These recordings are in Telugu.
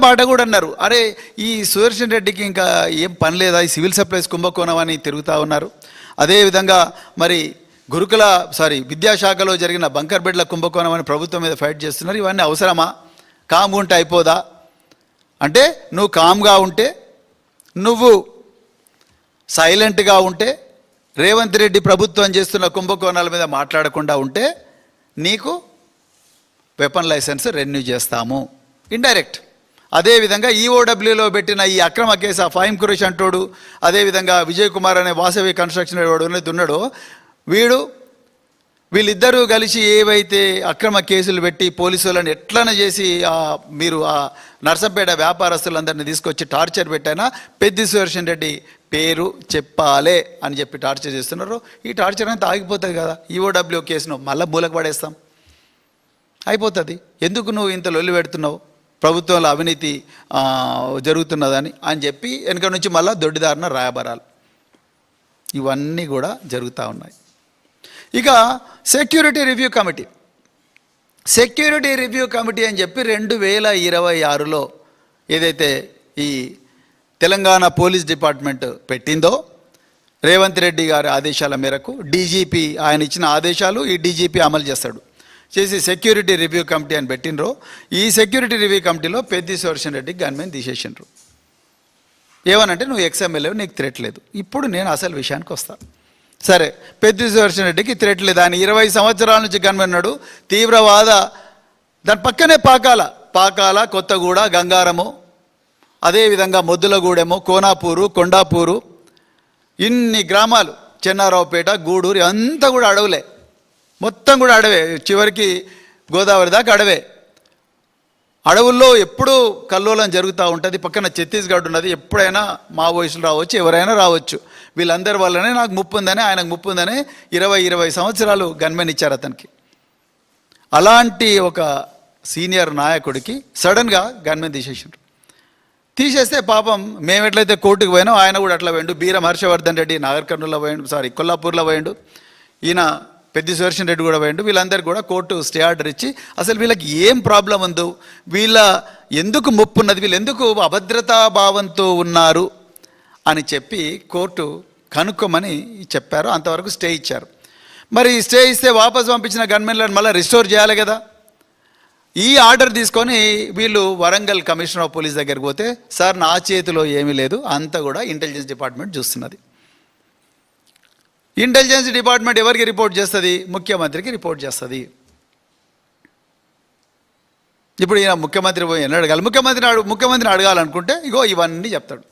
మాట కూడా అన్నారు, అరే ఈ సుదర్శన్ రెడ్డికి ఇంకా ఏం పని లేదా, ఈ సివిల్ సప్లైస్ కుంభకోణం అని తిరుగుతూ ఉన్నారు. అదేవిధంగా మరి విద్యాశాఖలో జరిగిన బంకర్ బెడ్ల కుంభకోణం అని ప్రభుత్వం మీద ఫైట్ చేస్తున్నారు. ఇవన్నీ అవసరమా? కామ్గా ఉంటే అయిపోదా? అంటే నువ్వు కామ్గా ఉంటే, నువ్వు సైలెంట్గా ఉంటే, రేవంత్ రెడ్డి ప్రభుత్వం చేస్తున్న కుంభకోణాల మీద మాట్లాడకుండా ఉంటే నీకు వెపన్ లైసెన్స్ రెన్యూ చేస్తాము ఇండైరెక్ట్. అదేవిధంగా ఈఓడబ్ల్యూలో పెట్టిన ఈ అక్రమ కేసు ఆ ఫాయిమ్ కురేష్ అంటోడు, అదేవిధంగా విజయ్ కుమార్ అనే వాసవి కన్స్ట్రక్షన్ వాడు ఉన్నాడో వీళ్ళిద్దరూ కలిసి ఏవైతే అక్రమ కేసులు పెట్టి పోలీసులను ఎట్లన చేసి మీరు ఆ నర్సంపేట వ్యాపారస్తులందరినీ తీసుకొచ్చి టార్చర్ పెట్టైనా పెద్ది సుదర్శన్ రెడ్డి పేరు చెప్పాలే అని చెప్పి టార్చర్ చేస్తున్నారు. ఈ టార్చర్ అంతా ఆగిపోతుంది కదా, ఈఓడబ్ల్యూ కేసును మళ్ళీ మూలకు పడేస్తాం, అయిపోతుంది. ఎందుకు నువ్వు ఇంత లొల్లి పెడుతున్నావు, ప్రభుత్వంలో అవినీతి జరుగుతున్నదని అని చెప్పి వెనక నుంచి మళ్ళీ దొడ్డిదారిన రాయబారాలు ఇవన్నీ కూడా జరుగుతూ ఉన్నాయి. ఇక సెక్యూరిటీ రివ్యూ కమిటీ అని చెప్పి 2026లో ఏదైతే ఈ తెలంగాణ పోలీస్ డిపార్ట్మెంట్ పెట్టిందో, రేవంత్ రెడ్డి గారి ఆదేశాల మేరకు డీజీపీ ఆయన ఇచ్చిన ఆదేశాలు ఈ డీజీపీ అమలు చేసి సెక్యూరిటీ రివ్యూ కమిటీ అని పెట్టినరో, ఈ సెక్యూరిటీ రివ్యూ కమిటీలో పెద్ది సుదర్శన్ రెడ్డికి గన్మెన్ తీసేసిండ్రు. ఏమనంటే నువ్వు ఎక్స్ఎమ్మెల్యే, నీకు థ్రెట్ లేదు. ఇప్పుడు నేను అసలు విషయానికి వస్తాను. సరే, పెద్ది సుదర్శన్ రెడ్డికి థ్రెట్ లేదు, ఆయన 20 సంవత్సరాల నుంచి గన్మెన్ ఉన్నాడు, తీవ్రవాద, దాని పక్కనే పాకాల కొత్తగూడ, గంగారము, అదేవిధంగా మొద్దులగూడెము, కోనాపూరు, కొండాపూరు, ఇన్ని గ్రామాలు, చెన్నారావుపేట, గూడూరు అంతా కూడా అడవులే, మొత్తం కూడా అడవే, చివరికి గోదావరి దాకా అడవే. అడవుల్లో ఎప్పుడూ కల్లోలం జరుగుతూ ఉంటుంది. పక్కన ఛత్తీస్గఢ్ ఉన్నది, ఎప్పుడైనా మావోయిస్టులు రావచ్చు, ఎవరైనా రావచ్చు. వీళ్ళందరి వల్లనే నాకు ముప్పు ఉందని, ఆయనకు ముప్పు ఉందని 20 సంవత్సరాలు గన్మెన్ ఇచ్చారు అతనికి. అలాంటి ఒక సీనియర్ నాయకుడికి సడన్గా గన్మెన్ తీసేస్తే పాపం మేము ఎట్లయితే కోర్టుకు పోయినాం ఆయన కూడా అట్లా పోయిండు. బీరం హర్షవర్ధన్ రెడ్డి నాగర్ కర్నూలులో పోయిండు, కొల్లాపూర్లో పోయిండు, ఈయన పెద్ది సుదర్శన్ రెడ్డి కూడా పోయిండు. వీళ్ళందరికీ కూడా కోర్టు స్టే ఆర్డర్ ఇచ్చి అసలు వీళ్ళకి ఏం ప్రాబ్లం ఉందో, వీళ్ళ ఎందుకు ముప్పు ఉన్నది, వీళ్ళు ఎందుకు అభద్రతా భావంతో ఉన్నారు అని చెప్పి కోర్టు కనుక్కోమని చెప్పారు. అంతవరకు స్టే ఇచ్చారు. మరి స్టే ఇస్తే వాపస్ పంపించిన గన్మెన్లను మళ్ళీ రిస్టోర్ చేయాలి కదా. ఈ ఆర్డర్ తీసుకొని వీళ్ళు వరంగల్ కమిషనర్ ఆఫ్ పోలీస్ దగ్గరికి పోతే, సార్ నా చేతిలో ఏమీ లేదు, అంతా కూడా ఇంటెలిజెన్స్ డిపార్ట్మెంట్ చూస్తున్నది. ఇంటెలిజెన్స్ డిపార్ట్మెంట్ ఎవరికి రిపోర్ట్ చేస్తుంది? ముఖ్యమంత్రికి రిపోర్ట్ చేస్తుంది. ఇప్పుడు ఈయన ముఖ్యమంత్రి పోయి ఎన్ని అడగాలి? ముఖ్యమంత్రిని అడగాలనుకుంటే ఇగో ఇవన్నీ చెప్తాడు.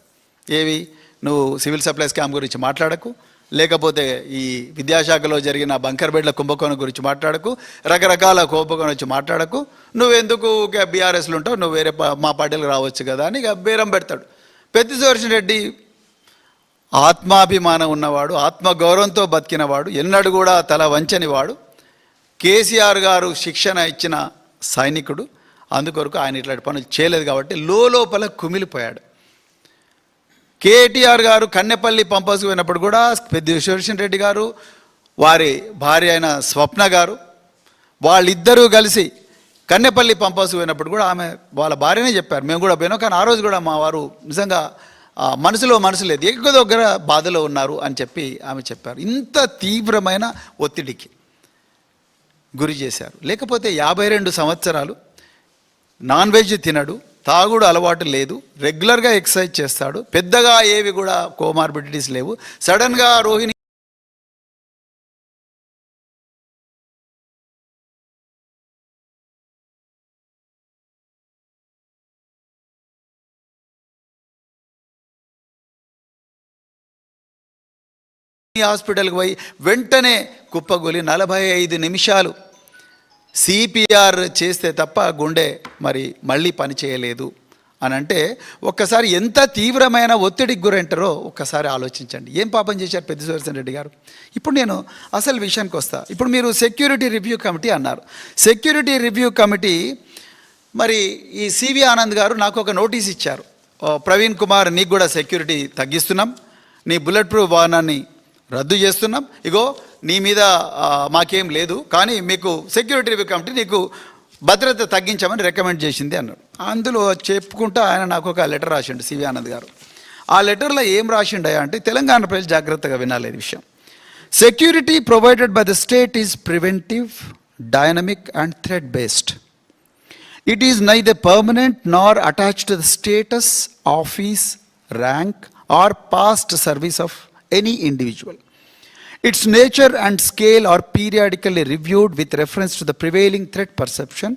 ఏవి? నువ్వు సివిల్ సప్లై స్కామ్ గురించి మాట్లాడకు, లేకపోతే ఈ విద్యాశాఖలో జరిగిన బంకర్ బెడ్ల కుంభకోణం గురించి మాట్లాడకు, రకరకాల కుంభకోణం గురించి మాట్లాడకు, నువ్వెందుకు బీఆర్ఎస్లు ఉంటావు, నువ్వు వేరే మా పార్టీలకు రావచ్చు కదా అని ఇక బేరం పెడతాడు. పెద్ది సుదర్శన్ రెడ్డి ఆత్మాభిమానం ఉన్నవాడు, ఆత్మగౌరవంతో బతికినవాడు, ఎన్నడూ కూడా తల వంచని వాడు, కేసీఆర్ గారు శిక్షణ ఇచ్చిన సైనికుడు. అందుకొరకు ఆయన ఇట్లాంటి పనులు చేయలేదు కాబట్టి లోపల కుమిలిపోయాడు. కేటీఆర్ గారు కన్నెపల్లి పంప్ పోయినప్పుడు కూడా పెద్ది సుదర్శన్ రెడ్డి గారు, వారి భార్య అయిన స్వప్న గారు, వాళ్ళిద్దరూ కలిసి కన్నెపల్లి పంప్ పోయినప్పుడు కూడా ఆమె వాళ్ళ భార్యనే చెప్పారు, మేము కూడా పోయినాం, కానీ ఆ రోజు కూడా మా వారు నిజంగా మనసులో మనసు లేదు, ఎక్కువ దగ్గర బాధలో ఉన్నారు అని చెప్పి ఆమె చెప్పారు. ఇంత తీవ్రమైన ఒత్తిడికి గురి చేశారు. లేకపోతే 52 సంవత్సరాలు నాన్ వెజ్ తినడు, తాగుడు అలవాటు లేదు, రెగ్యులర్గా ఎక్సర్సైజ్ చేస్తాడు, పెద్దగా ఏవి కూడా కోమార్బిడిటీస్ లేవు. సడన్గా రోహిణి హాస్పిటల్కి పోయి వెంటనే కుప్పగొలి 45 నిమిషాలు సిపిఆర్ చేస్తే తప్ప గుండె మళ్ళీ పని చేయలేదు అని అంటే ఒక్కసారి ఎంత తీవ్రమైన ఒత్తిడికి గురంటారో ఒక్కసారి ఆలోచించండి. ఏం పాపం చేశారు పెద్ది సుదర్శన్ రెడ్డి గారు? ఇప్పుడు నేను అసలు విషయానికి వస్తా. ఇప్పుడు మీరు సెక్యూరిటీ రివ్యూ కమిటీ అన్నారు. సెక్యూరిటీ రివ్యూ కమిటీ ఈ సివి ఆనంద్ గారు నాకు ఒక నోటీస్ ఇచ్చారు, ప్రవీణ్ కుమార్ నీకు కూడా సెక్యూరిటీ తగ్గిస్తున్నాం, నీ బుల్లెట్ ప్రూఫ్ వాహనాన్ని రద్దు చేస్తున్నాం, ఇగో నీ మీద మాకేం లేదు, కానీ మీకు సెక్యూరిటీ రివ్యూ కమిటీ నీకు భద్రత తగ్గించమని రికమెండ్ చేసింది అన్నాడు. అందులో చెప్పుకుంటూ ఆయన నాకు ఒక లెటర్ రాసిండు సివి ఆనంద్ గారు. ఆ లెటర్లో ఏం రాసిండయా అంటే తెలంగాణ ప్రజలు జాగ్రత్తగా వినాలి ఈ విషయం. Security provided by the state is preventive, dynamic and threat based. It is neither permanent nor attached to the status, office, rank or past service of any individual. Its nature and scale are periodically reviewed with reference to the prevailing threat perception,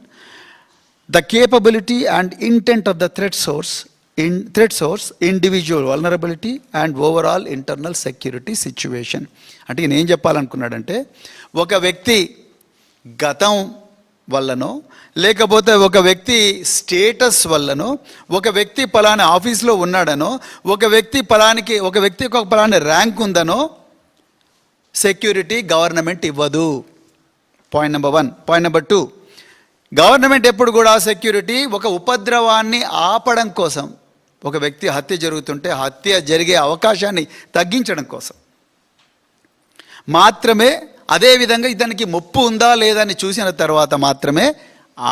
the capability and intent of the threat source, individual vulnerability and overall internal security situation. అంటే నేను ఏం చెప్పాలనుకున్నాడంటే ఒక వ్యక్తి గతం వల్లనో లేకపోతే ఒక వ్యక్తి స్టేటస్ వల్లనో ఒక వ్యక్తి పలానా ఆఫీస్లో ఉన్నాడనో ఒక వ్యక్తికి ఒక పలానా ర్యాంక్ ఉందనో సెక్యూరిటీ గవర్నమెంట్ ఇవ్వదు. Point number 1. Point number 2, government ఎప్పుడు కూడా సెక్యూరిటీ ఒక ఉపద్రవాన్ని ఆపడం కోసం, ఒక వ్యక్తి హత్య జరుగుతుంటే హత్య జరిగే అవకాశాన్ని తగ్గించడం కోసం మాత్రమే, అదేవిధంగా ఇతనికి ముప్పు ఉందా లేదని చూసిన తర్వాత మాత్రమే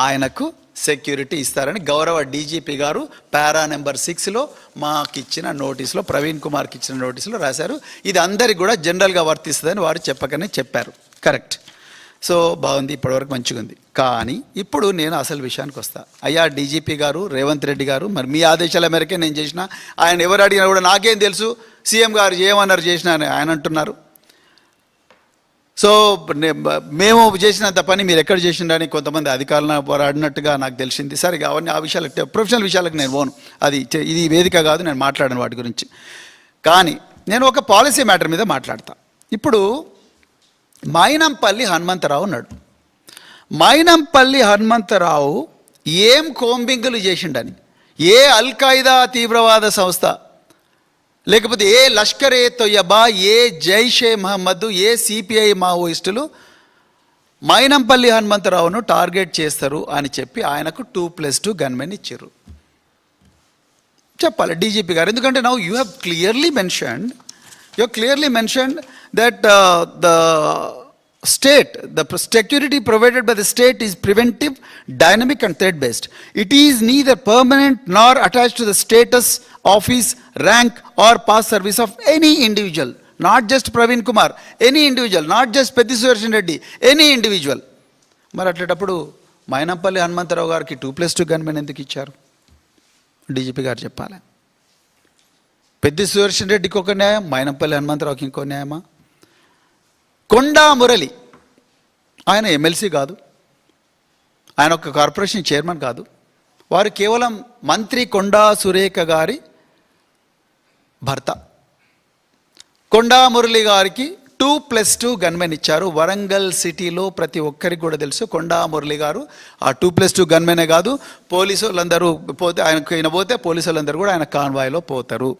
ఆయనకు సెక్యూరిటీ ఇస్తారని గౌరవ డీజీపీ గారు పారా నెంబర్ 6లో మాకిచ్చిన నోటీసులో, ప్రవీణ్ కుమార్కి ఇచ్చిన నోటీసులో రాశారు. ఇది అందరికి కూడా జనరల్గా వర్తిస్తుందని వారు చెప్పకనే చెప్పారు. కరెక్ట్. సో బాగుంది, ఇప్పటివరకు మంచిగా ఉంది. కానీ ఇప్పుడు నేను అసలు విషయానికి వస్తా. అయ్యా డీజీపీ గారు, రేవంత్ రెడ్డి గారు, మరి మీ ఆదేశాల మేరకే నేను చేసిన, ఆయన ఎవరు అడిగినా కూడా నాకేం తెలుసు, సీఎం గారు ఏమన్నారు చేసినా అని ఆయన అంటున్నారు. సో మేము చేసినంత పని మీరు ఎక్కడ చేసిండని కొంతమంది అధికారులను పోరాడినట్టుగా నాకు తెలిసింది. సరే అవన్నీ ఆ విషయాలకు, ప్రొఫెషనల్ విషయాలకు నేను పోను, ఇది వేదిక కాదు, నేను మాట్లాడను వాటి గురించి. కానీ నేను ఒక పాలసీ మ్యాటర్ మీద మాట్లాడతా. ఇప్పుడు మైనంపల్లి హనుమంతరావు ఉన్నాడు. మైనంపల్లి హనుమంతరావు ఏం కోంబింగులు చేసిండని, ఏ అల్ఖాయిదా తీవ్రవాద సంస్థ, లేకపోతే ఏ లష్కరే తొయ్యబా, ఏ జైషే మహమ్మద్, ఏ సిపిఐ మావోయిస్టులు మైనంపల్లి హనుమంతరావును టార్గెట్ చేస్తారు అని చెప్పి ఆయనకు 2+2 గన్మెన్ ఇచ్చారు. చెప్పాలి డీజీపీ గారు, ఎందుకంటే now you have clearly mentioned that the state, the security provided by the state is preventive, dynamic and threat based. It is neither permanent nor attached to the status, office, rank or past service of any individual, not just Praveen Kumar, any individual, not just Peddi Sudarshan Reddy, any individual. మరి అట్లేటప్పుడు మైనంపల్లి హనుమంతరావు గారికి 2+2 గన్మెన్ ఎందుకు ఇచ్చారు? డీజీపీ గారు చెప్పాలి. పెద్ది సుదర్శన్ రెడ్డికి ఒక న్యాయం, మైనంపల్లి హనుమంతరావుకి ఇంకో న్యాయమా? కొండా మురళి, ఆయన ఎమ్మెల్సీ కాదు, ఆయన ఒక కార్పొరేషన్ చైర్మన్ కాదు, వారు కేవలం మంత్రి కొండా సురేఖ గారి భర్త. కొండా మురళి గారికి 2+2 గన్మెన్ ఇచ్చారు. వరంగల్ సిటీలో ప్రతి ఒక్కరికి కూడా తెలుసు కొండా మురళి గారు ఆ 2+2 గన్మెనే కాదు, పోలీసు వాళ్ళందరూ పోతే, ఆయన పోతే పోలీసు వాళ్ళందరూ కూడా ఆయన కాన్వాయ్లో పోతారు.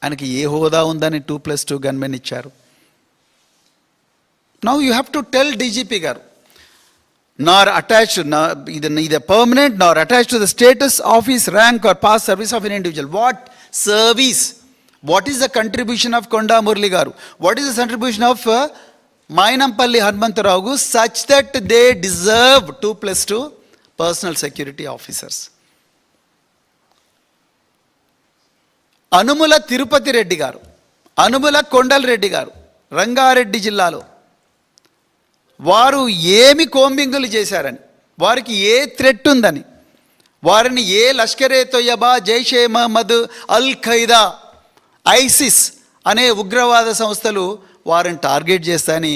ఆయనకి ఏ హోదా ఉందని 2+2 గన్మెన్ ఇచ్చారు? Now you have to tell DGP garu, nor attached, neither permanent nor attached to the status, office, rank or past service of an individual. What service? What is the contribution of Konda Murli garu? What is the contribution of Maynampalli Hanumantarao such that they deserve 2+2 personal security officers? Anumula Tirupati Reddy గారు, అనుముల కొండల్ రెడ్డి గారు రంగారెడ్డి జిల్లాలో వారు ఏమి కోంబింగులు చేశారని, వారికి ఏ థ్రెట్ ఉందని, వారిని ఏ లష్కరే తొయ్యబా, జైషే మహమ్మద్, అల్ ఖైదా, ఐసిస్ అనే ఉగ్రవాద సంస్థలు వారిని టార్గెట్ చేస్తాయని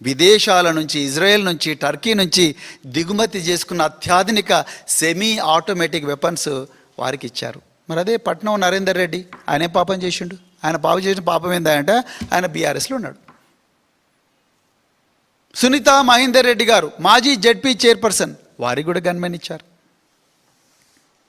విదేశాల నుంచి, ఇజ్రాయెల్ నుంచి, టర్కీ నుంచి దిగుమతి చేసుకున్న అత్యాధునిక సెమీ ఆటోమేటిక్ వెపన్స్ వారికి ఇచ్చారు. మరి అదే పట్నం నరేందర్ రెడ్డి, ఆయనే పాపం చేసిండు. ఆయన చేసిన పాపం ఏంటంటే ఆయన బీఆర్ఎస్లో ఉన్నాడు. సునీత మహేందర్ రెడ్డి గారు మాజీ జడ్పీ చైర్పర్సన్, వారికి కూడా గన్మెన్ ఇచ్చారు.